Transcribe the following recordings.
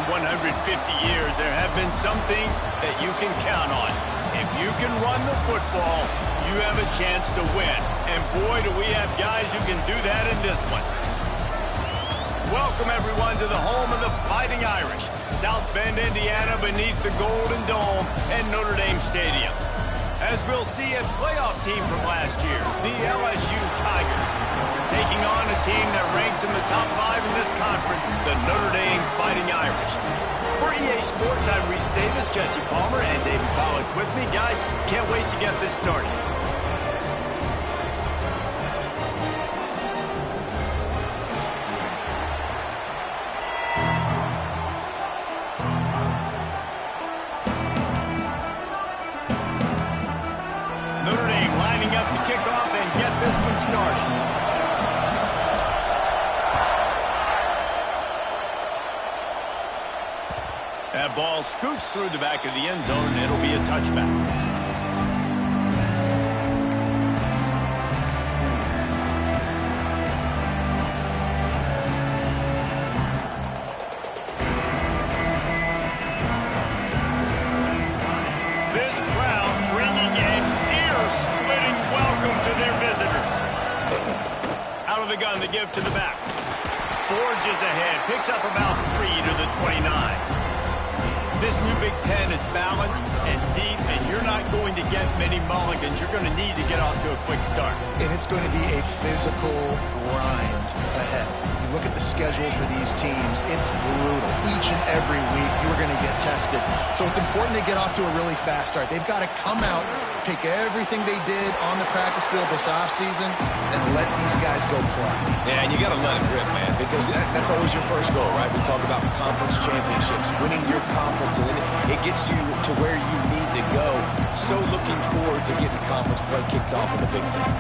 150 years, there have been some things that you can count on. If you can run the football, you have a chance to win. And boy, do we have guys who can do that in this one. Welcome, everyone, to the home of the Fighting Irish, South Bend, Indiana, beneath the Golden Dome and Notre Dame Stadium. As we'll see, a playoff team from last year, the Lsu Tigers, taking on a team that ranks in the top 5 in this conference, the Notre Dame Fighting Irish. For EA Sports, I'm Reese Davis, Jesse Palmer, and David Pollack with me. Guys, can't wait to get this started. Notre Dame lining up to kick off and get this one started. That ball scoots through the back of the end zone, and it'll be a touchback. This crowd bringing an ear-splitting welcome to their visitors. Out of the gun, the give to the back. Forges ahead, picks up about 3 to the 29. This new Big Ten is balanced and deep, and you're not going to get many mulligans. You're going to need to get off to a quick start. And it's going to be a physical grind ahead. You look at the schedule for these teams, it's brutal. Each and every week, you're going to get tested. So it's important they get off to a really fast start. They've got to come out, pick everything they did on the practice field this offseason, and let these guys go play. Yeah, and you got to let it rip, man, because that's always your first goal, right? We talk about conference championships, winning your conference, and then it gets you to where you need to go. So looking forward to getting conference play kicked off in the Big Ten.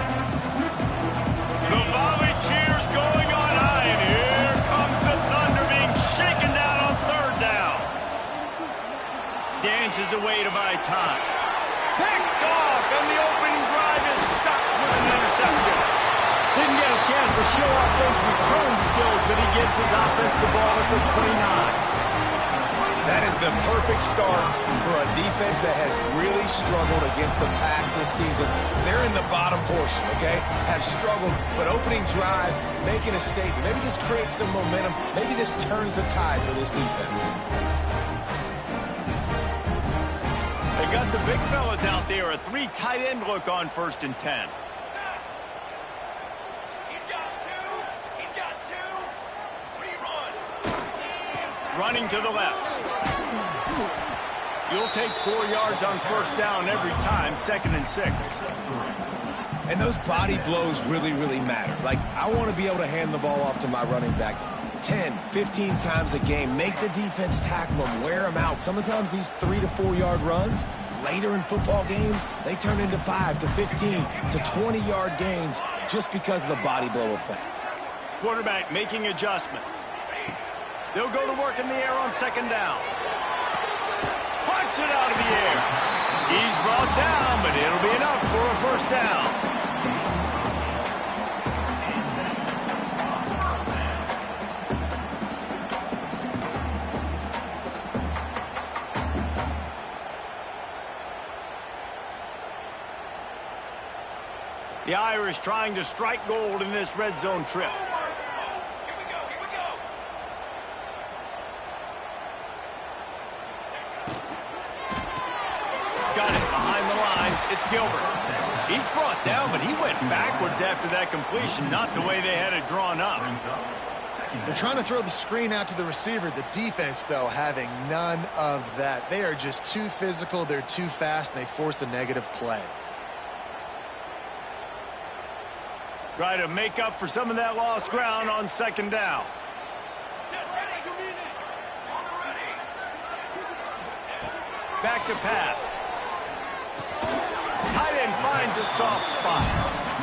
The volley cheers going on high, and here comes the Thunder being shaken down on third down. Dances away to buy time. Picked off, and the opening drive is stuck with an interception. Didn't get a chance to show off those return skills, but he gives his offense the ball at the 29. That is the perfect start for a defense that has really struggled against the pass this season. They're in the bottom portion, okay? Have struggled, but opening drive, making a statement. Maybe this creates some momentum. Maybe this turns the tide for this defense. They got the big fellas out there. A 3 tight end look on 1st and 10. He's got two. Rerun. Running to the left. You'll take 4 yards on 1st down every time, 2nd and 6. And those body blows really, really matter. Like, I want to be able to hand the ball off to my running back 10, 15 times a game. Make the defense tackle them, wear them out. Sometimes these 3 to 4 yard runs, later in football games, they turn into 5 to 15 to 20-yard gains just because of the body blow effect. Quarterback making adjustments. They'll go to work in the air on 2nd down. Punts it out of the air. He's brought down, but it'll be enough for a 1st down. The Irish trying to strike gold in this red zone trip. Got it behind the line. It's Gilbert. He's brought down, but he went backwards after that completion, not the way they had it drawn up. They're trying to throw the screen out to the receiver. The defense, though, having none of that. They are just too physical. They're too fast, and they force a negative play. Try to make up for some of that lost ground on 2nd down. Back to pass. Tight end finds a soft spot.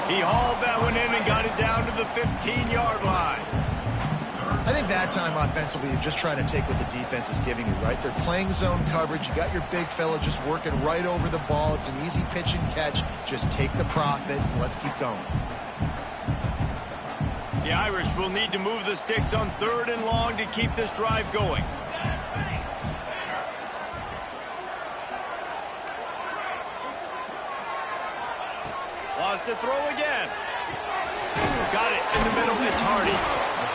He hauled that one in and got it down to the 15-yard line. I think that time offensively, you're just trying to take what the defense is giving you, right? They're playing zone coverage. You got your big fella just working right over the ball. It's an easy pitch and catch. Just take the profit and let's keep going. The Irish will need to move the sticks on 3rd and long to keep this drive going. wants to throw again. Got it in the middle. It's Hardy.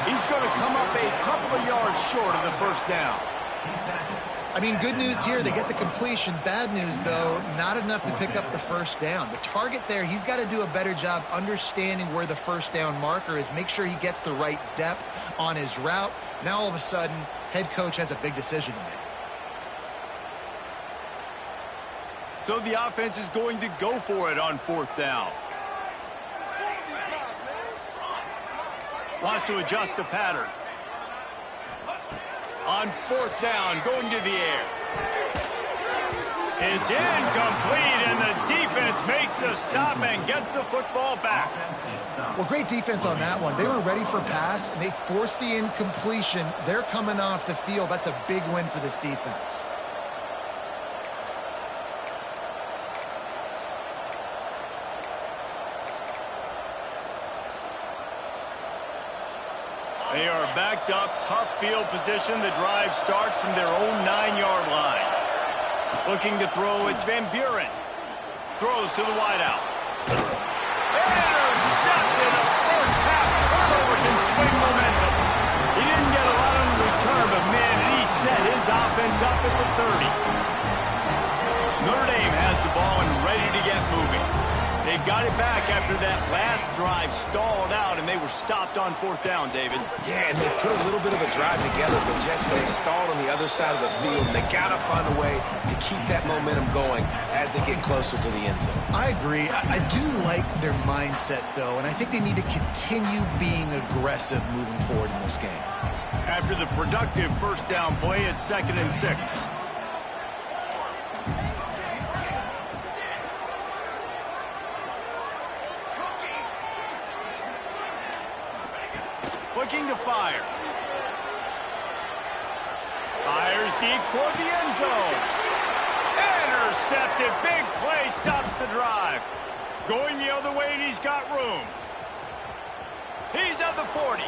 He's going to come up a couple of yards short of the first down. I mean, good news here, they get the completion. Bad news, though, not enough to pick up the first down. The target there, he's got to do a better job understanding where the first down marker is, make sure he gets the right depth on his route. Now, all of a sudden, head coach has a big decision to make. So the offense is going to go for it on fourth down. Wants to adjust the pattern. On fourth down, going to the air. It's incomplete, and the defense makes a stop and gets the football back. Well, great defense on that one. They were ready for pass, and they forced the incompletion. They're coming off the field. That's a big win for this defense. They are backed up, tough field position. The drive starts from their own 9-yard line. Looking to throw, it's Van Buren. Throws to the wideout. Intercepted. A first half turnover can swing momentum. He didn't get a lot on the return, but man, he set his offense up at the 30. Notre Dame has the ball and ready to get moving. They've got it back after that last drive stalled out, and they were stopped on fourth down, David. Yeah, and they put a little bit of a drive together, but Jesse, they stalled on the other side of the field, and they got to find a way to keep that momentum going as they get closer to the end zone. I agree. I do like their mindset, though, and I think they need to continue being aggressive moving forward in this game. After the productive first down play, it's 2nd and 6. Looking to fire. Fires deep toward the end zone. Intercepted. Big play stops the drive. Going the other way, and he's got room. He's at the 40.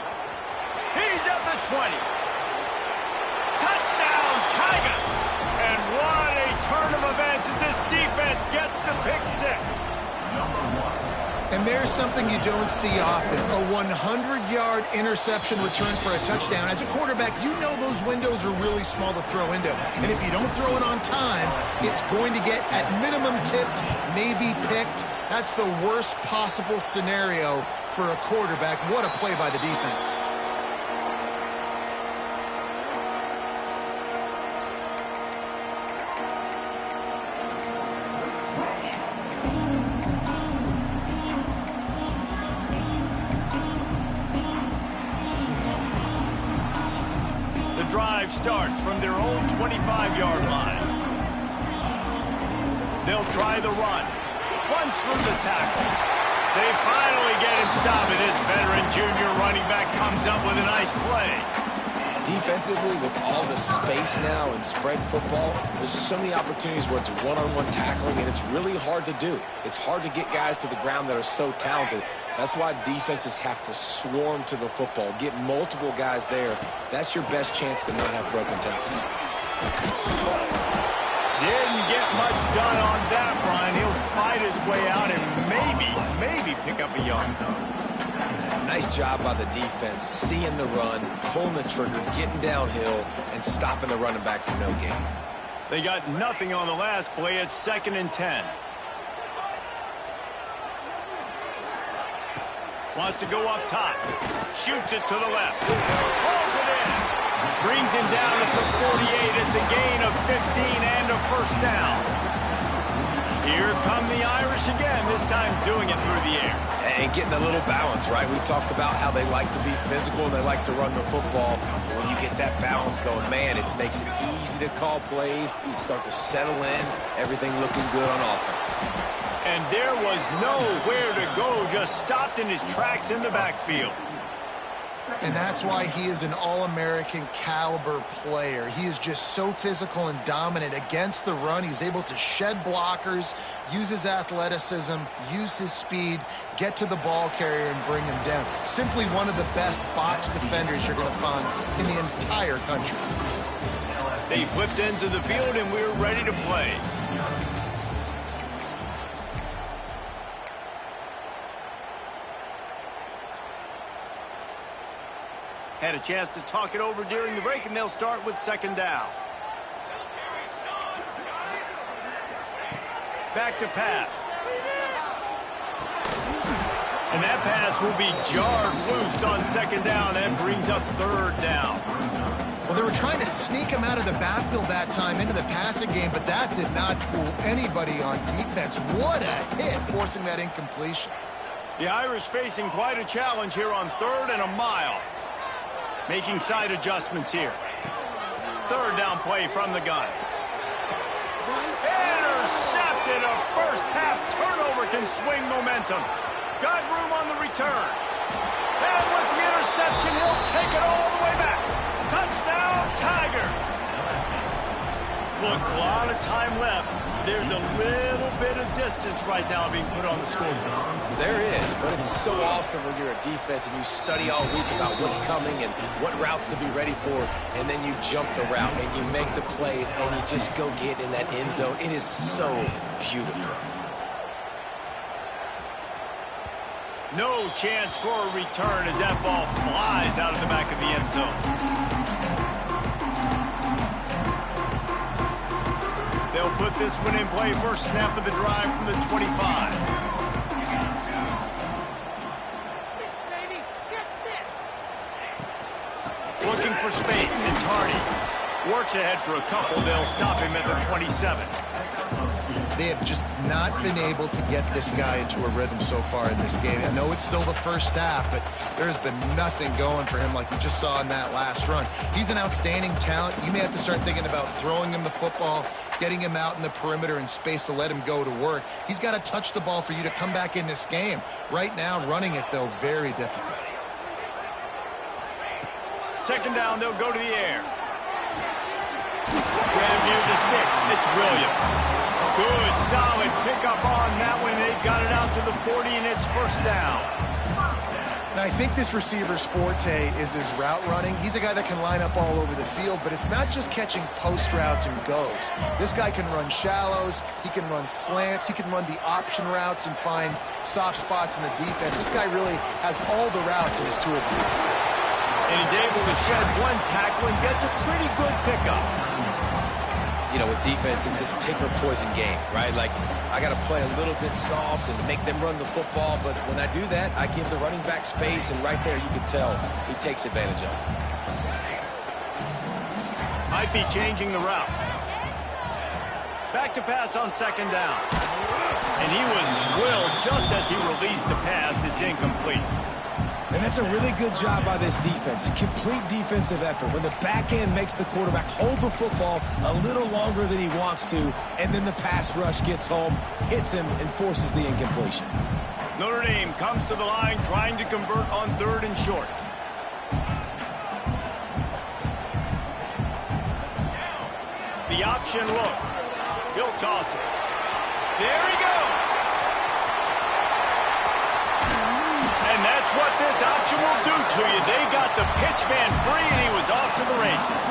He's at the 20. Touchdown, Tigers. And what a turn of events as this defense gets the pick 6. And there's something you don't see often, a 100-yard interception return for a touchdown. As a quarterback, you know those windows are really small to throw into. And if you don't throw it on time, it's going to get, at minimum, tipped, maybe picked. That's the worst possible scenario for a quarterback. What a play by the defense. Drive starts from their own 25-yard line. They'll try the run. Once from the tackle. They finally get him stopped, and this veteran junior running back comes up with a nice play. Defensively, with all the space now and spread football, there's so many opportunities where it's one-on-one tackling, and it's really hard to do. It's hard to get guys to the ground that are so talented. That's why defenses have to swarm to the football, get multiple guys there. That's your best chance to not have broken tackles. Didn't get much done on that run. He'll fight his way out and maybe pick up a yard. Nice job by the defense, seeing the run, pulling the trigger, getting downhill, and stopping the running back for no gain. They got nothing on the last play. It's 2nd and 10. Wants to go up top. Shoots it to the left. Pulls it in. Brings him down at the 48. It's a gain of 15 and a first down. Here come the Irish again, this time doing it through the air. And getting a little balance, right? We talked about how they like to be physical and they like to run the football. When you get that balance going, man, it makes it easy to call plays, start to settle in, everything looking good on offense. And there was nowhere to go, just stopped in his tracks in the backfield. And that's why he is an All-American caliber player. He is just so physical and dominant against the run. He's able to shed blockers, use his athleticism, use his speed, get to the ball carrier and bring him down. Simply one of the best box defenders you're going to find in the entire country. They flipped into the field and we're ready to play. Had a chance to talk it over during the break, and they'll start with second down. Back to pass. And that pass will be jarred loose on second down. That brings up third down. Well, they were trying to sneak him out of the backfield that time into the passing game, but that did not fool anybody on defense. What a hit, forcing that incompletion. The Irish facing quite a challenge here on 3rd and a mile. Making side adjustments here. Third down play from the gun. Intercepted. A first half turnover can swing momentum. Got room on the return. And with the interception, he'll take it all the way back. Touchdown, Tigers. Look, a lot of time left. There's a little bit of distance right now being put on the scoreboard. There is, but it's so awesome when you're a defense and you study all week about what's coming and what routes to be ready for, and then you jump the route and you make the plays and you just go get in that end zone. It is so beautiful. No chance for a return as that ball flies out of the back of the end zone. They'll put this one in play. First snap of the drive from the 25. Looking for space. It's Hardy. Works ahead for a couple. They'll stop him at the 27. They have just not been able to get this guy into a rhythm so far in this game. I know it's still the first half, but there's been nothing going for him like you just saw in that last run. He's an outstanding talent. You may have to start thinking about throwing him the football, getting him out in the perimeter in space to let him go to work. He's got to touch the ball for you to come back in this game. Right now, running it, though, very difficult. Second down, they'll go to the air. Grab near the sticks. It's Williams. Good, solid pickup on that one. They've got it out to the 40, and it's first down. Now, I think this receiver's forte is his route running. He's a guy that can line up all over the field, but it's not just catching post routes and goes. This guy can run shallows, he can run slants, he can run the option routes and find soft spots in the defense. This guy really has all the routes in his toolbox. And he's able to shed one tackle and gets a pretty good pickup. You know, with defense, it's this pick or poison game, right? Like, I got to play a little bit soft and make them run the football, but when I do that, I give the running back space, and right there you can tell he takes advantage of it. Might be changing the route. Back to pass on second down. And he was drilled just as he released the pass. It's incomplete. And that's a really good job by this defense. A complete defensive effort. When the back end makes the quarterback hold the football a little longer than he wants to, and then the pass rush gets home, hits him, and forces the incompletion. Notre Dame comes to the line trying to convert on 3rd and short. The option look. He'll toss it. There he goes. And that's what this option will do to you. They got the pitch man free, and he was off to the races.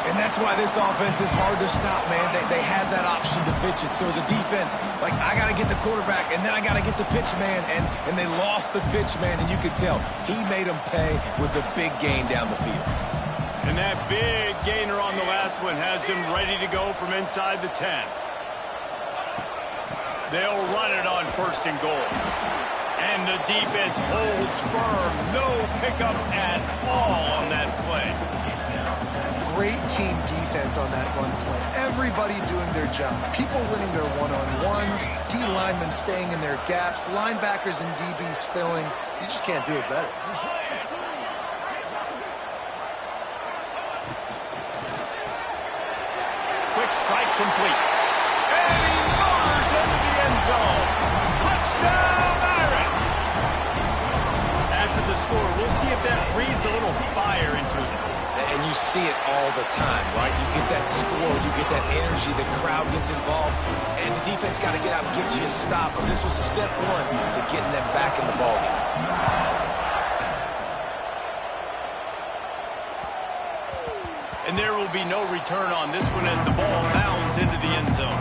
And that's why this offense is hard to stop, man. They had that option to pitch it. So as a defense, like, I got to get the quarterback, and then I got to get the pitch man, and they lost the pitch man, and you could tell he made them pay with a big gain down the field. And that big gainer on the last one has them ready to go from inside the 10. They'll run it on 1st and goal. And the defense holds firm. No pickup at all on that play. Great team defense on that one play. Everybody doing their job. People winning their one-on-ones. D linemen staying in their gaps. Linebackers and DBs filling. You just can't do it better. Quick strike complete. And he motors into the end zone. Touchdown! The score. We'll see if that breathes a little fire into it. And you see it all the time, right? You get that score, you get that energy, the crowd gets involved, and the defense got to get out and get you a stop. And this was step one to getting them back in the ballgame. And there will be no return on this one as the ball bounds into the end zone.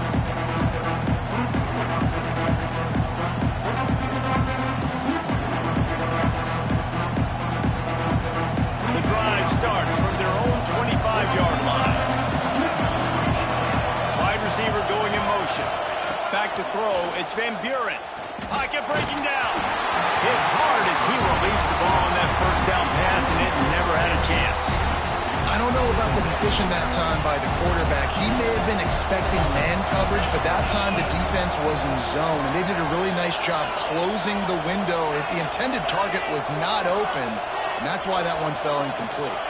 throw. It's Van Buren. Pocket breaking down. Hit hard as he released the ball on that first down pass, and it never had a chance. I don't know about the decision that time by the quarterback. He may have been expecting man coverage, but that time the defense was in zone, and they did a really nice job closing the window. The intended target was not open, and that's why that one fell incomplete.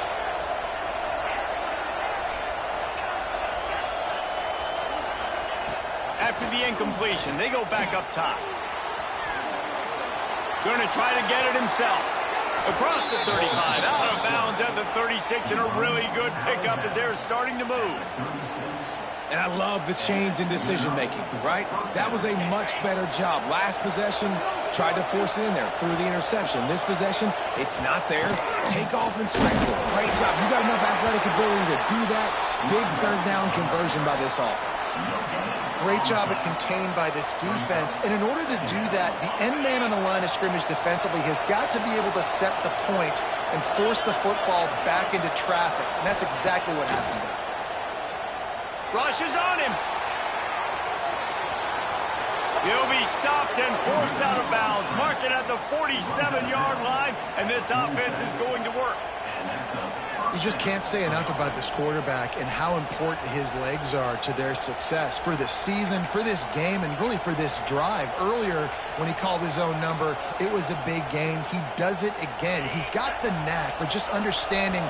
After the incompletion, they go back up top. Going to try to get it himself. Across the 35, out of bounds at the 36, and a really good pickup as they're starting to move. And I love the change in decision-making, right? That was a much better job. Last possession, tried to force it in there through the interception. This possession, it's not there. Take off and scramble. Great job. You got enough athletic ability to do that. Big third down conversion by this offense. Great job at contained by this defense. And in order to do that, the end man on the line of scrimmage defensively has got to be able to set the point and force the football back into traffic. And that's exactly what happened there. Rush is on him. He'll be stopped and forced out of bounds. Mark it at the 47-yard line, and this offense is going to work. You just can't say enough about this quarterback and how important his legs are to their success for this season, for this game, and really for this drive. Earlier, when he called his own number, it was a big gain. He does it again. He's got the knack for just understanding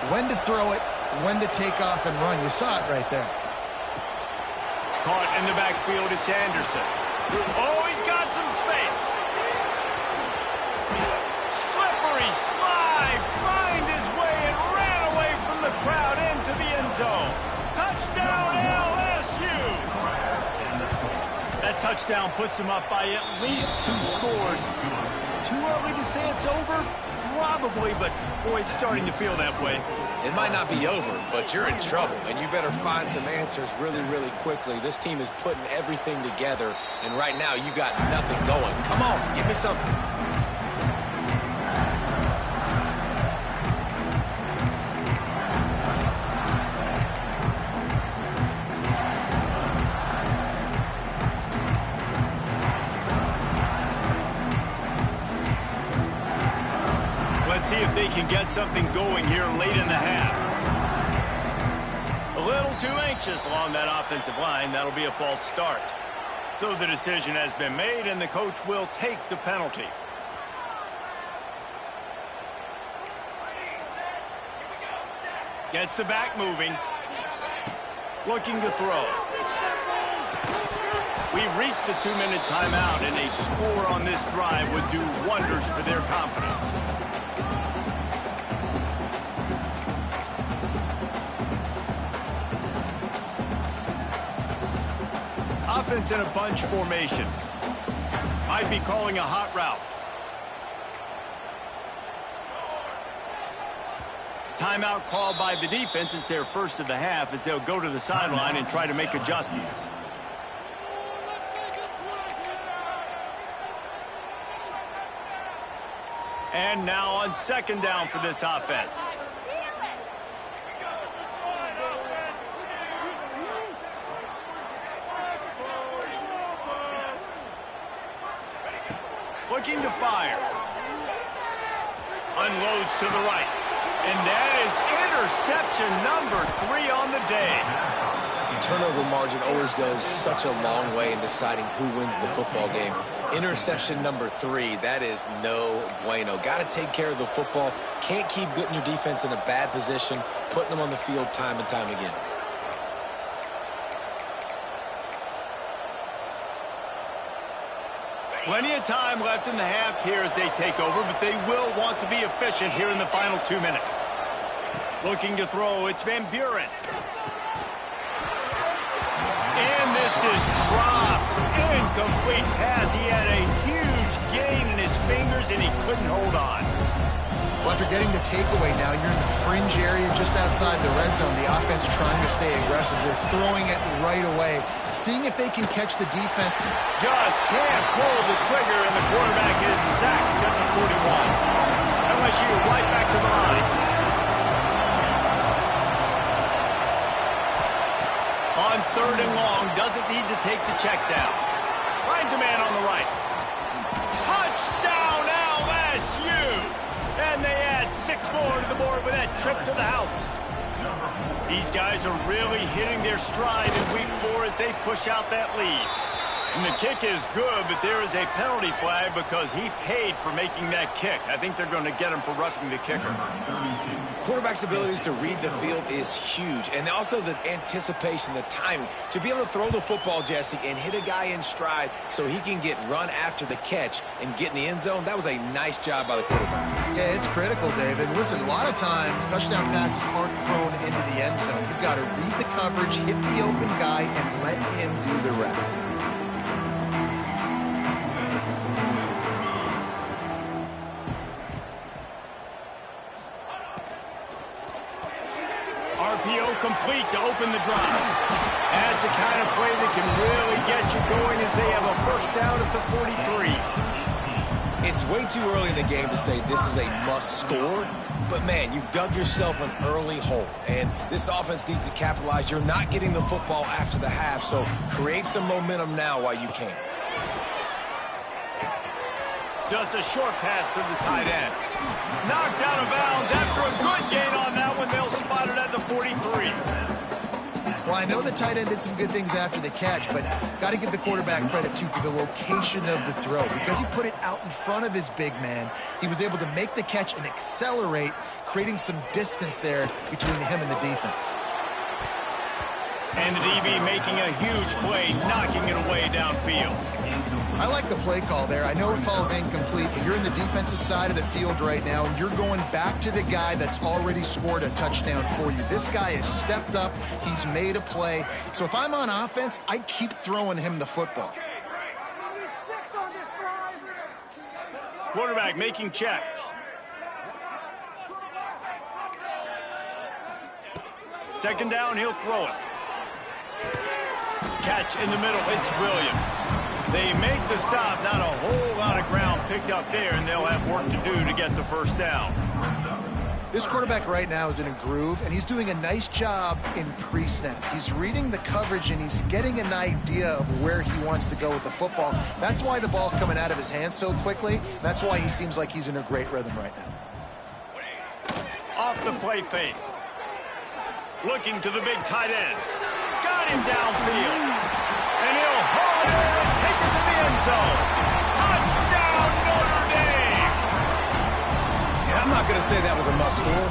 when to throw it, when to take off and run. You saw it right there. Caught in the backfield, it's Anderson. Oh, he's got some space. Slippery slide, find his way and ran away from the crowd into the end zone. Touchdown, LSU! That touchdown puts them up by at least 2 scores. Too early to say it's over? Probably, but boy, it's starting to feel that way. It might not be over, but you're in trouble, and you better find some answers really, really quickly. This team is putting everything together, and right now you got nothing going. Come on, give me something. Let's see if they can get something going here late in the half. A little too anxious along that offensive line. That'll be a false start. So the decision has been made, and the coach will take the penalty. Gets the back moving. Looking to throw. We've reached the 2-minute timeout, and a score on this drive would do wonders for their confidence. Offense in a bunch formation. Might be calling a hot route. Timeout called by the defense. It's their first of the half as they'll go to the sideline and try to make adjustments. And now on second down for this offense. Looking to fire. Unloads to the right. And that is interception number 3 on the day. Turnover margin always goes such a long way in deciding who wins the football game. Interception number 3, that is no bueno. Got to take care of the football. Can't keep putting your defense in a bad position, putting them on the field time and time again. Plenty of time left in the half here as they take over, but they will want to be efficient here in the final 2 minutes. Looking to throw, it's Van Buren. And this is dropped. Incomplete pass. He had a huge gain in his fingers, and he couldn't hold on. Well, after getting the takeaway now, you're in the fringe area just outside the red zone. The offense trying to stay aggressive. They're throwing it right away, seeing if they can catch the defense. Just can't pull the trigger, and the quarterback is sacked at the 41. LSU right back to the line. On 3rd and long, doesn't need to take the check down. Finds a man on the right. Touchdown, LSU! And they add 6 more to the board with that trip to the house. These guys are really hitting their stride in week 4 as they push out that lead. And the kick is good, but there is a penalty flag because he paid for making that kick. I think they're going to get him for roughing the kicker. Quarterback's abilities to read the field is huge, and also the anticipation, the timing. To be able to throw the football, Jesse, and hit a guy in stride so he can get run after the catch and get in the end zone, that was a nice job by the quarterback. Yeah, it's critical, David. Listen, a lot of times, touchdown passes aren't thrown into the end zone. You've got to read the coverage, hit the open guy, and let him do the rest. RPO complete to open the drive. That's the kind of play that can really get you going as they have a first down at the 43. It's way too early in the game to say this is a must score, but man, you've dug yourself an early hole, and this offense needs to capitalize. You're not getting the football after the half, so create some momentum now while you can. Just a short pass to the tight end. Knocked out of bounds after a good gain on that one. They'll spot it at the 43. Well, I know the tight end did some good things after the catch, but got to give the quarterback credit, too, for the location of the throw. Because he put it out in front of his big man, he was able to make the catch and accelerate, creating some distance there between him and the defense. And the DB making a huge play, knocking it away downfield. I like the play call there. I know it falls incomplete, but you're in the defensive side of the field right now, and you're going back to the guy that's already scored a touchdown for you. This guy has stepped up. He's made a play. So if I'm on offense, I keep throwing him the football. Quarterback making checks. Second down, he'll throw it. Catch in the middle, it's Williams. They make the stop, not a whole lot of ground picked up there, and they'll have work to do to get the first down. This quarterback right now is in a groove, and he's doing a nice job in pre-snap. He's reading the coverage, and he's getting an idea of where he wants to go with the football. That's why the ball's coming out of his hands so quickly. That's why he seems like he's in a great rhythm right now. Off the play fake. Looking to the big tight end. Got him downfield. And he'll haul it in and take it to the end zone. Touchdown, Notre Dame! And I'm not going to say that was a must score,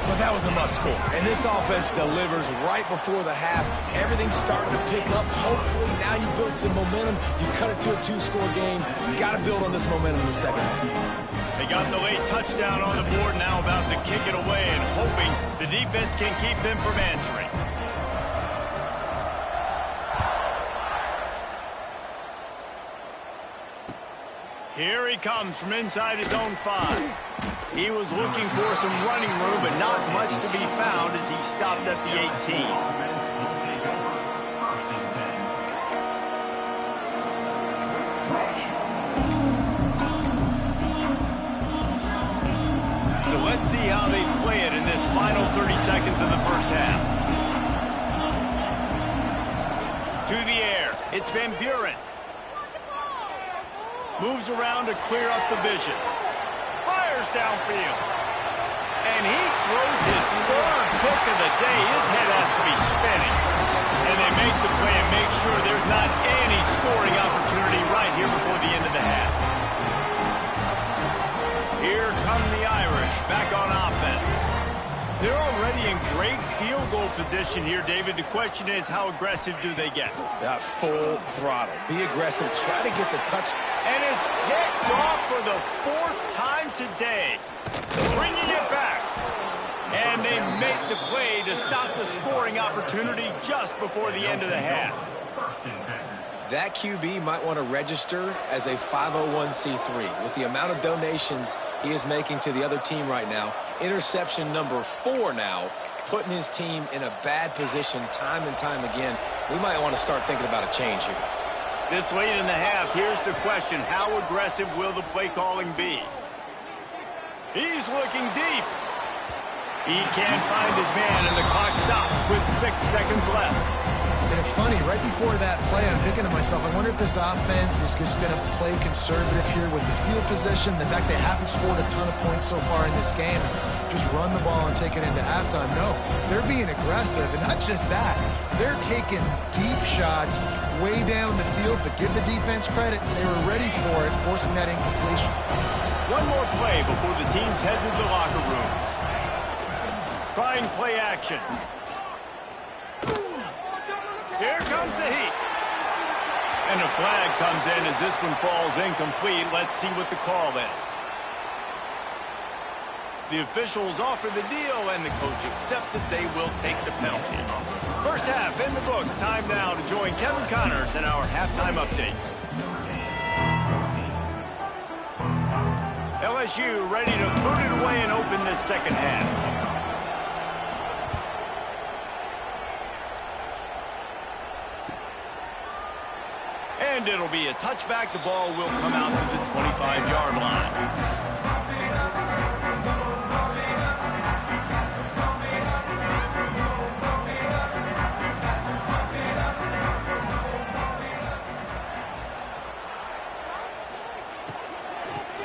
but that was a must score. And this offense delivers right before the half. Everything's starting to pick up. Hopefully now you build some momentum. You cut it to a 2-score game. You got to build on this momentum in the second half. They got the late touchdown on the board, now about to kick it away and hoping the defense can keep them from answering. Here he comes from inside his own 5. He was looking for some running room, but not much to be found as he stopped at the 18. So let's see how they play it in this final 30 seconds of the first half. To the air, it's Van Buren. Moves around to clear up the vision. Fires downfield. And he throws his 3rd pick of the day. His head has to be spinning. And they make the play and make sure there's not any scoring opportunity right here before the end of the half. Here come the Irish back on offense. They're already in great field goal position here, David. The question is, how aggressive do they get? Full throttle. Be aggressive. Try to get the touch. And it's picked off for the 4th time today. Bringing it back. And they make the play to stop the scoring opportunity just before the end of the half. That QB might want to register as a 501c3. With the amount of donations he is making to the other team right now, interception number 4 now, putting his team in a bad position time and time again. We might want to start thinking about a change here. This late in the half, here's the question. How aggressive will the play calling be? He's looking deep. He can't find his man, and the clock stops with 6 seconds left. And it's funny, right before that play, I'm thinking to myself, I wonder if this offense is just going to play conservative here with the field position. The fact they haven't scored a ton of points so far in this game, just run the ball and take it into halftime. No, they're being aggressive, and not just that. They're taking deep shots way down the field, but give the defense credit. They were ready for it, forcing that incompletion. One more play before the teams head to the locker rooms. Trying play action. Here comes the heat. And a flag comes in as this one falls incomplete. Let's see what the call is. The officials offer the deal, and the coach accepts it. They will take the penalty. First half in the books. Time now to join Kevin Connors in our halftime update. LSU ready to put it away and open this second half. And it'll be a touchback. The ball will come out to the 25-yard line.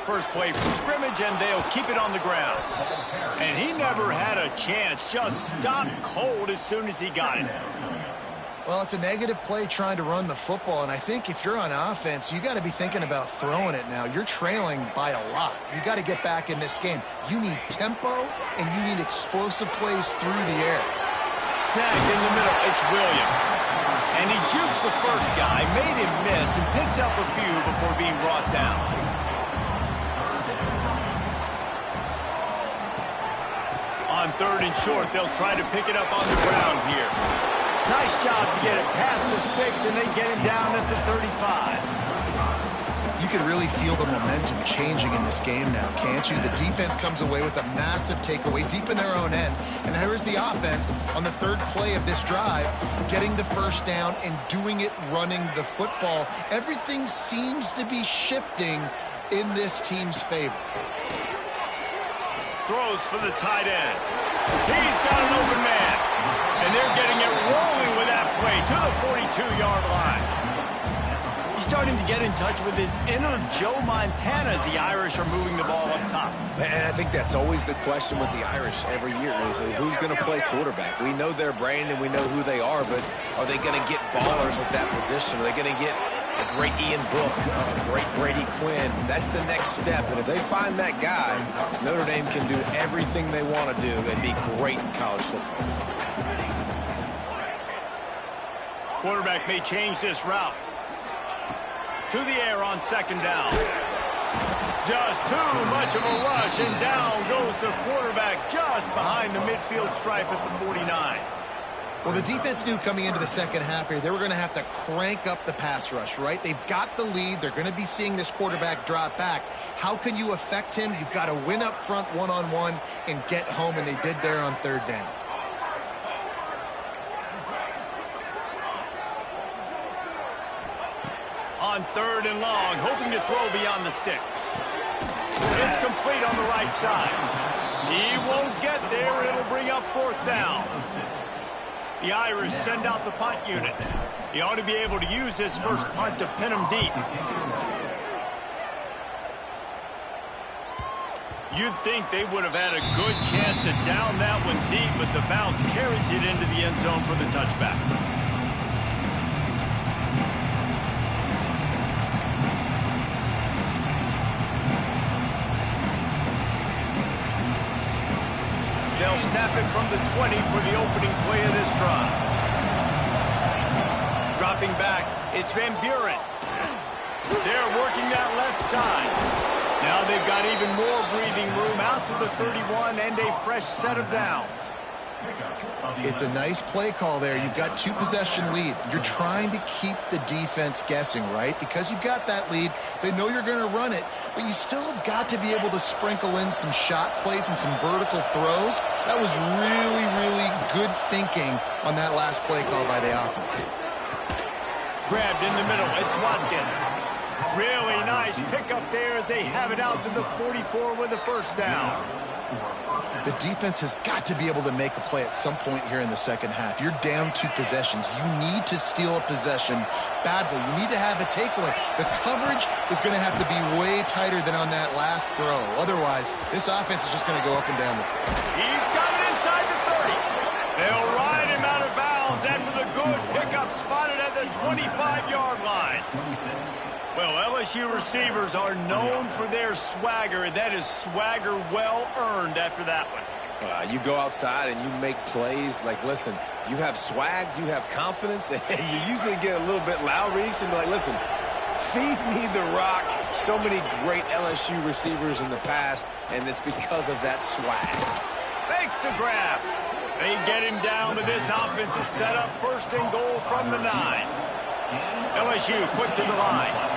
First play from scrimmage, and they'll keep it on the ground. And he never had a chance. Just stopped cold as soon as he got it. Well, it's a negative play trying to run the football, and I think if you're on offense, you got to be thinking about throwing it now. You're trailing by a lot. You got to get back in this game. You need tempo, and you need explosive plays through the air. Snagged in the middle, it's Williams. And he jukes the first guy, made him miss, and picked up a few before being brought down. On third and short, they'll try to pick it up on the ground here. Nice job to get it past the sticks, and they get him down at the 35. You can really feel the momentum changing in this game now, can't you? The defense comes away with a massive takeaway deep in their own end. And here's the offense on the third play of this drive, getting the first down and doing it running the football. Everything seems to be shifting in this team's favor. Throws for the tight end. He's got an open man. And they're getting it rolling with that play to the 42-yard line. He's starting to get in touch with his inner Joe Montana as the Irish are moving the ball up top. And I think that's always the question with the Irish every year is who's going to play quarterback. We know their brand and we know who they are, but are they going to get ballers at that position? Are they going to get a great Ian Book, a great Brady Quinn? That's the next step. And if they find that guy, Notre Dame can do everything they want to do and be great in college football. Quarterback may change this route. To the air on second down. Just too much of a rush, and down goes the quarterback just behind the midfield stripe at the 49. Well, the defense knew coming into the second half here, they were going to have to crank up the pass rush, right? They've got the lead. They're going to be seeing this quarterback drop back. How can you affect him? You've got to win up front one-on-one and get home, and they did there on third down. On third and long, hoping to throw beyond the sticks. It's complete on the right side. He won't get there. It'll bring up fourth down. The Irish send out the punt unit. He ought to be able to use his first punt to pin him deep. You'd think they would have had a good chance to down that one deep, but the bounce carries it into the end zone for the touchback. They'll snap it from the 20 for the opening play of this drive. Dropping back, it's Van Buren. They're working that left side. Now they've got even more breathing room out to the 31 and a fresh set of downs. It's a nice play call there. You've got two-possession lead. You're trying to keep the defense guessing, right? Because you've got that lead, they know you're going to run it, but you still have got to be able to sprinkle in some shot plays and some vertical throws. That was really, really good thinking on that last play call by the offense. Grabbed in the middle, it's Watkins. Really nice pickup there as they have it out to the 44 with the first down. The defense has got to be able to make a play at some point here in the second half. You're down 2 possessions. You need to steal a possession badly. You need to have a takeaway. The coverage is going to have to be way tighter than on that last throw. Otherwise, this offense is just going to go up and down the field. He's got it inside the 30. They'll ride him out of bounds after the good pickup spotted at the 25-yard line. Well, LSU receivers are known for their swagger, and that is swagger well earned after that one. You go outside and you make plays. Like, listen, you have swag, you have confidence, and you usually get a little bit loud, Reese, and be like, listen, feed me the rock. So many great LSU receivers in the past, and it's because of that swag. Thanks to grab. They get him down, but this offense is set up 1st and goal from the 9. LSU quick to the line.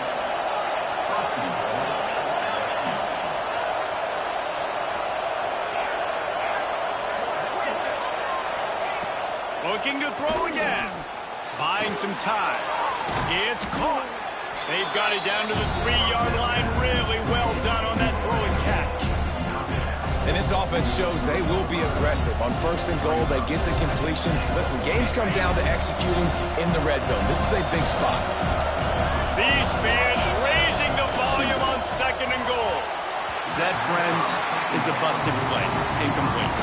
Looking to throw again. Buying some time. It's caught. They've got it down to the 3-yard line. Really well done on that throw and catch. And this offense shows they will be aggressive. On 1st and goal, they get the completion. Listen, games come down to executing in the red zone. This is a big spot. These fans raising the volume on 2nd and goal. That, friends, is a busted play. Incomplete.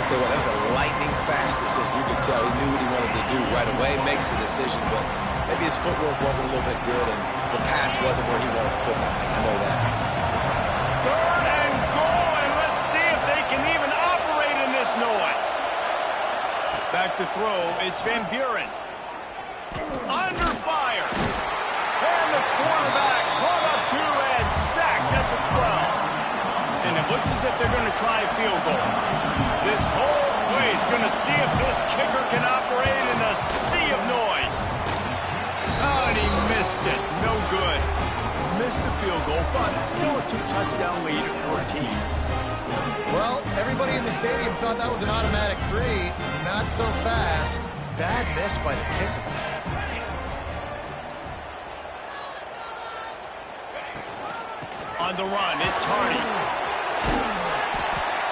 I'll tell you what, that was a lightning-fast decision. You could tell he knew what he wanted to do right away, makes the decision, but maybe his footwork wasn't a little bit good, and the pass wasn't where he wanted to put that thing. I know that. 3rd and goal, and let's see if they can even operate in this noise. Back to throw, it's Van Buren. Under fire. And the quarterback caught up to and sacked at the 12. And it looks as if they're going to try a field goal. This whole play is going to see if this kicker can operate in a sea of noise. Oh, and he missed it. No good. Missed the field goal, but still a 2-touchdown lead at 14. Well, everybody in the stadium thought that was an automatic 3. Not so fast. Bad miss by the kicker. On the run, it's Tardy.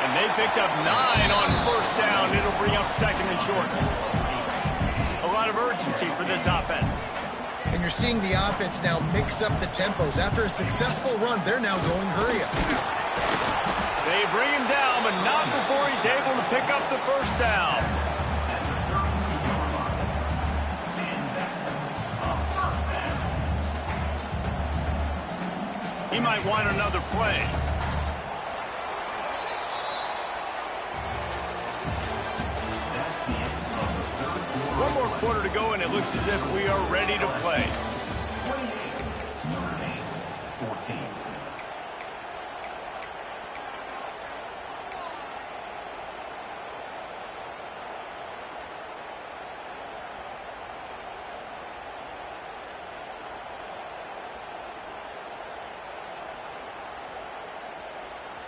And they picked up 9 on 1st down. It'll bring up 2nd and short. A lot of urgency for this offense. And you're seeing the offense now mix up the tempos. After a successful run, they're now going hurry up. They bring him down, but not before he's able to pick up the 1st down. He might want another play. One more quarter to go, and it looks as if we are ready to play.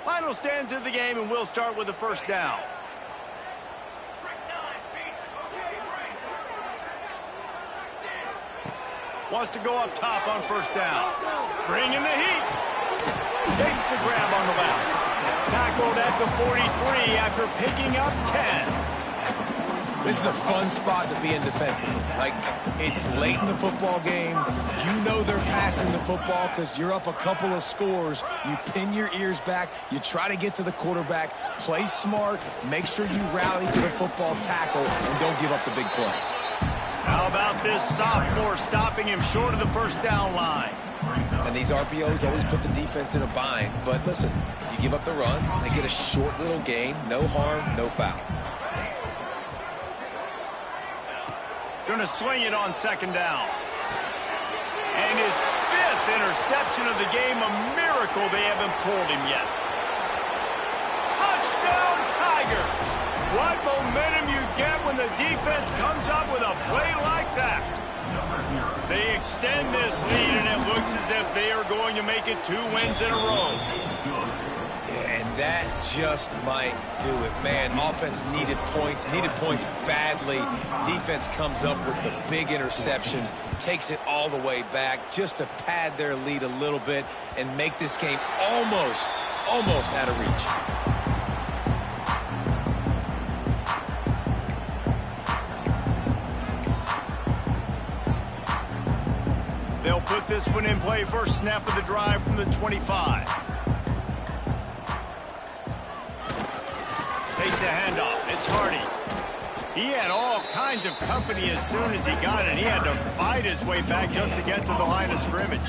Final stands of the game, and we'll start with the 1st down. Wants to go up top on 1st down. Bringing the heat. Takes the grab on the left. Tackled at the 43 after picking up 10. This is a fun spot to be in defensively. Like, it's late in the football game. You know they're passing the football because you're up a couple of scores. You pin your ears back. You try to get to the quarterback. Play smart. Make sure you rally to the football tackle and don't give up the big plays. How about this sophomore stopping him short of the 1st down line? And these RPOs always put the defense in a bind. But listen, you give up the run, they get a short little gain. No harm, no foul. Going to swing it on 2nd down. And his 5th interception of the game, a miracle they haven't pulled him yet. Touchdown, Tiger! What momentum you get when the defense comes up with a play like that. They extend this lead, and it looks as if they are going to make it 2 wins in a row. And that just might do it. Man, offense needed points badly. Defense comes up with the big interception, takes it all the way back just to pad their lead a little bit and make this game almost out of reach. this one in play. First snap of the drive from the 25. Takes the handoff. It's Hardy. He had all kinds of company as soon as he got it. He had to fight his way back just to get to the line of scrimmage.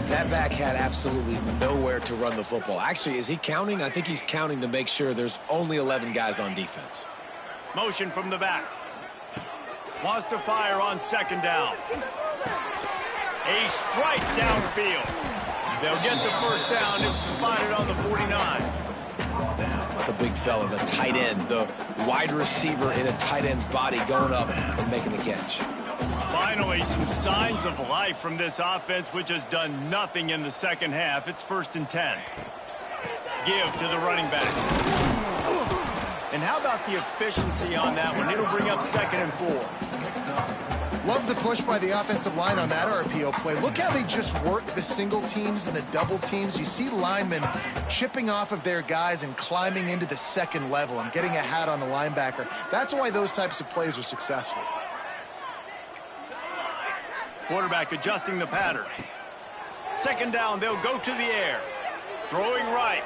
That back had absolutely nowhere to run the football. Actually, is he counting? I think he's counting to make sure there's only 11 guys on defense. Motion from the back. Wants to fire on second down. A strike downfield. They'll get the first down. It's spotted on the 49. The big fella, the tight end, the wide receiver in a tight end's body going up and making the catch. Finally, some signs of life from this offense, which has done nothing in the second half. It's 1st and 10. Give to the running back. And how about the efficiency on that one? It'll bring up 2nd and 4. Love the push by the offensive line on that RPO play. Look how they just work the single teams and the double teams. You see linemen chipping off of their guys and climbing into the second level and getting a hat on the linebacker. That's why those types of plays are successful. Quarterback adjusting the pattern. Second down, they'll go to the air. Throwing right.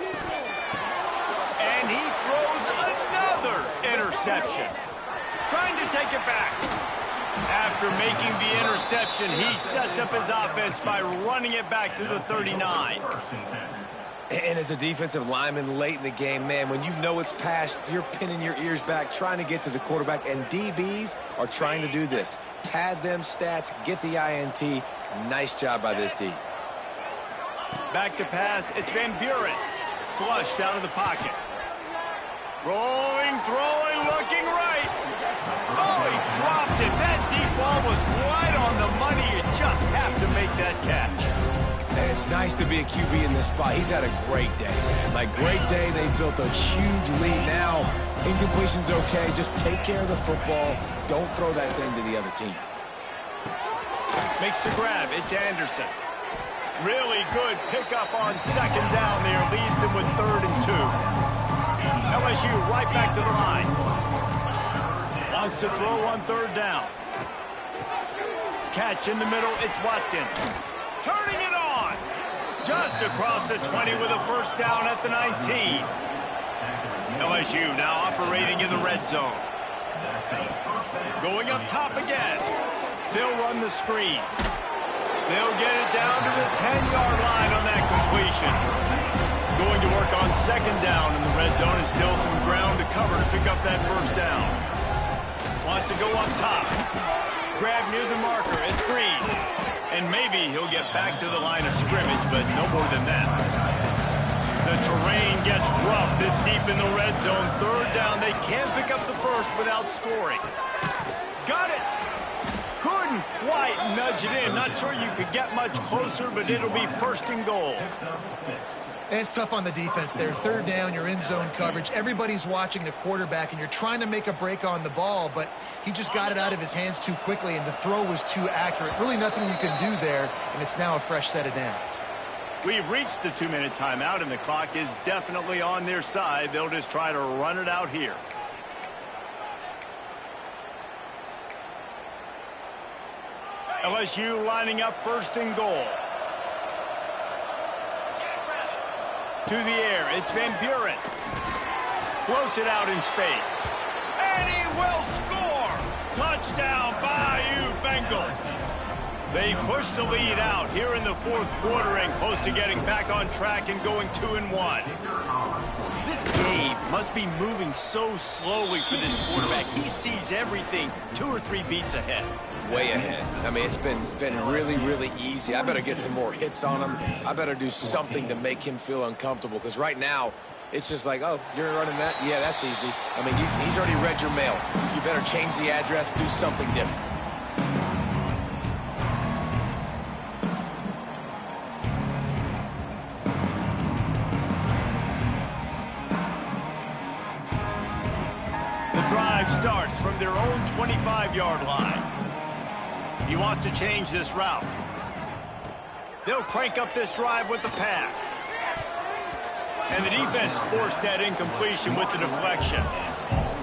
And he throws another interception. Trying to take it back. After making the interception, he sets up his offense by running it back to the 39. And as a defensive lineman late in the game, man, when you know it's past, you're pinning your ears back, trying to get to the quarterback, and DBs are trying to do this. Pad them stats, get the INT. Nice job by this D. Back to pass, it's Van Buren. Flushed out of the pocket. Rolling, throwing, looking right. Oh, he dropped it. That deep ball was right on the money. You just have to make that catch. And it's nice to be a QB in this spot. He's had a great day, man. Like, great day. They built a huge lead. Now, incompletion's okay. Just take care of the football. Don't throw that thing to the other team. Makes the grab. It's Anderson. Really good pickup on second down there. Leaves them with 3rd and 2. LSU right back to the line. Wants to throw on 3rd down. Catch in the middle. It's Watkins. Turning it on. Just across the 20 with a first down at the 19. LSU now operating in the red zone. Going up top again. They'll run the screen. They'll get it down to the 10-yard line on that completion. Going to work on second down in the red zone. And still some ground to cover to pick up that first down. Wants to go up top. Grab near the marker. It's Green. And maybe he'll get back to the line of scrimmage, but no more than that. The terrain gets rough this deep in the red zone. 3rd down. They can't pick up the first without scoring. Got it. Couldn't quite nudge it in. Not sure you could get much closer, but it'll be 1st and goal. And it's tough on the defense there. 3rd down, you're in zone coverage. Everybody's watching the quarterback, and you're trying to make a break on the ball, but he just got it out of his hands too quickly, and the throw was too accurate. Really nothing you can do there, and it's now a fresh set of downs. We've reached the 2-minute timeout, and the clock is definitely on their side. They'll just try to run it out here. LSU lining up 1st and goal. To the air, it's Van Buren. Floats it out in space. And he will score! Touchdown, Bayou Bengals. They push the lead out here in the 4th quarter and close to getting back on track and going 2-1. This game must be moving so slowly for this quarterback. He sees everything 2 or 3 beats ahead. Way ahead. I mean, it's been really, really easy. I better get some more hits on him. I better do something to make him feel uncomfortable, because right now, it's just like, oh, you're running that? Yeah, that's easy. I mean, he's already read your mail. You better change the address, do something different. The drive starts from their own 25-yard line. He wants to change this route. They'll crank up this drive with the pass. And the defense forced that incompletion with the deflection.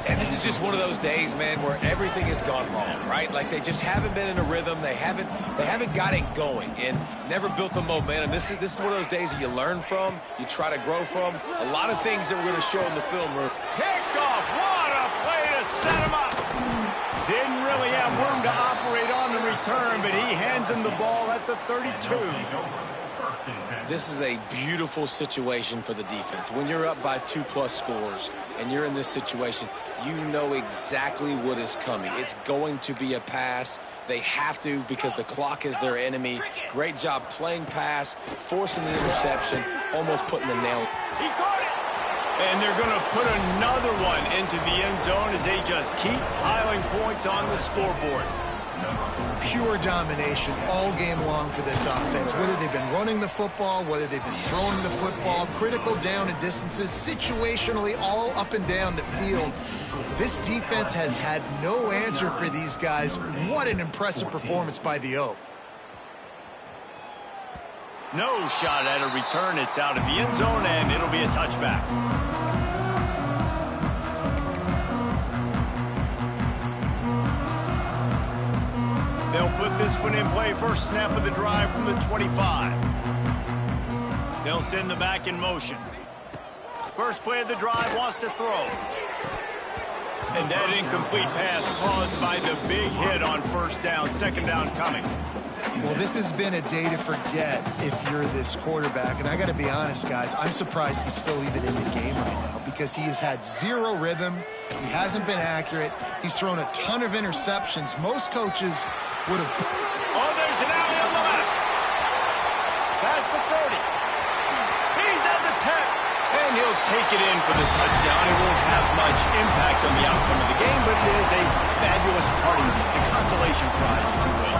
And This is just one of those days, man, where everything has gone wrong, right? Like they just haven't been in a rhythm. They haven't got it going and never built the momentum. This is one of those days that you learn from, you try to grow from. A lot of things that we're going to show in the film room. Picked off. What a play to set him up. Didn't really have room to operate on the return, but he hands him the ball at the 32. This is a beautiful situation for the defense. When you're up by 2+ scores and you're in this situation, you know exactly what is coming. It's going to be a pass. They have to because the clock is their enemy. Great job playing pass, forcing the interception, almost putting the nail. He caught it. And they're going to put another one into the end zone as they just keep piling points on the scoreboard. Pure domination all game long for this offense. Whether they've been running the football, whether they've been throwing the football, critical down and distances, situationally all up and down the field. This defense has had no answer for these guys. What an impressive performance by the Oak. No shot at a return. It's out of the end zone, and it'll be a touchback. They'll put this one in play. First snap of the drive from the 25. They'll send the back in motion. First play of the drive, wants to throw. And that incomplete pass caused by the big hit on first down. Second down coming. Well, this has been a day to forget if you're this quarterback. And I got to be honest, guys, I'm surprised he's still even in the game right now because he has had zero rhythm. He hasn't been accurate. He's thrown a ton of interceptions. Most coaches would have... Oh, there's an alley on the left. Past the 30. He's at the 10. And he'll take it in for the touchdown. It won't have much impact on the outcome of the game, but it is a fabulous parting gift, a consolation prize, if you will.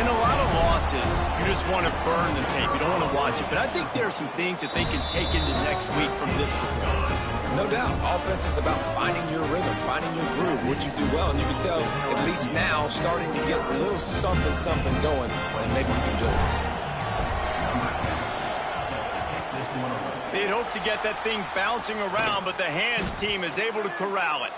In a lot of losses, you just want to burn the tape. You don't want to watch it. But I think there are some things that they can take into next week from this performance. No doubt. Offense is about finding your rhythm, finding your groove, what you do well. And you can tell, at least now, starting to get a little something going, and maybe you can do it. They'd hope to get that thing bouncing around, but the hands team is able to corral it.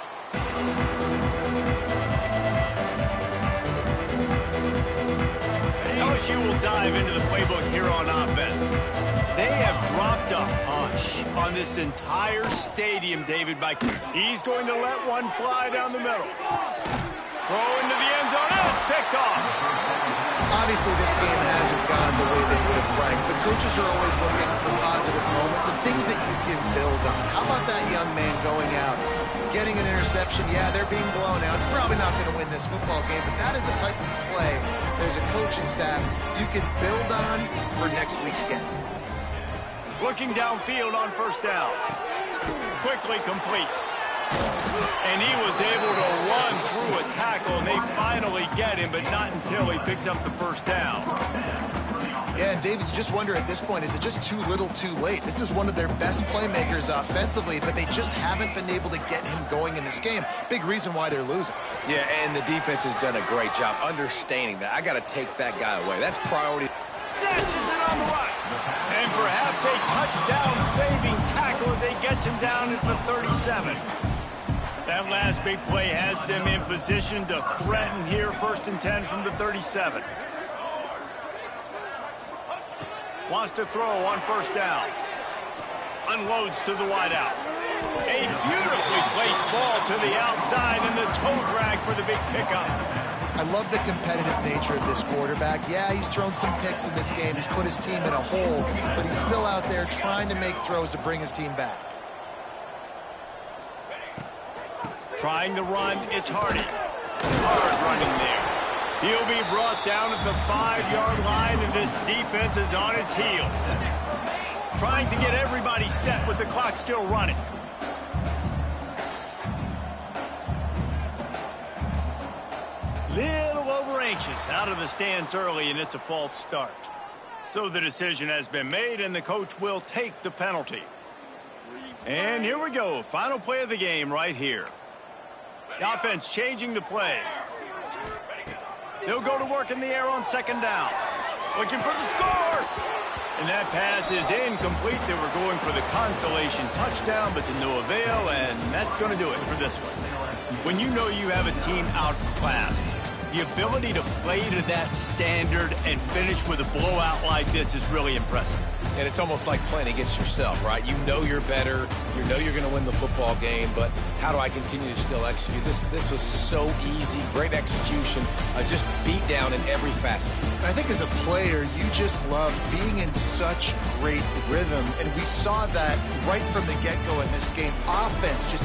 LSU will dive into the playbook here on offense. They have dropped a hush on this entire stadium, David. He's going to let one fly down the middle. Throw into the end zone, and it's picked off. Obviously, this game hasn't gone the way they would have liked, but coaches are always looking for positive moments and things that you can build on. How about that young man going out, getting an interception? Yeah, they're being blown out. They're probably not going to win this football game, but that is the type of play there's a coaching staff you can build on for next week's game. Looking downfield on first down. Quickly complete. And he was able to run through a tackle, and they finally get him, but not until he picks up the first down. Yeah, and David, you just wonder at this point, is it just too little too late? This is one of their best playmakers offensively, but they just haven't been able to get him going in this game. Big reason why they're losing. Yeah, and the defense has done a great job understanding that. I got to take that guy away. That's priority. Snatches it on the run. And perhaps a touchdown-saving tackle as they get him down at the 37. That last big play has them in position to threaten here. 1st and 10 from the 37. Wants to throw on first down. Unloads to the wideout. A beautifully placed ball to the outside and the toe drag for the big pickup. I love the competitive nature of this quarterback. Yeah, he's thrown some picks in this game. He's put his team in a hole, but he's still out there trying to make throws to bring his team back. Trying to run, it's Hardy. Hard running there. He'll be brought down at the 5-yard line, and this defense is on its heels. Trying to get everybody set with the clock still running. Little over anxious out of the stands early, and it's a false start. So the decision has been made, and the coach will take the penalty. And here we go. Final play of the game right here. The offense changing the play. They'll go to work in the air on second down. Looking for the score. And that pass is incomplete. They were going for the consolation touchdown, but to no avail, and that's going to do it for this one. When you know you have a team outclassed, the ability to play to that standard and finish with a blowout like this is really impressive. And it's almost like playing against yourself, right? You know you're better. You know you're going to win the football game, but how do I continue to still execute? This was so easy. Great execution. Just beat down in every facet. I think as a player, you just love being in such great rhythm, and we saw that right from the get-go in this game. Offense just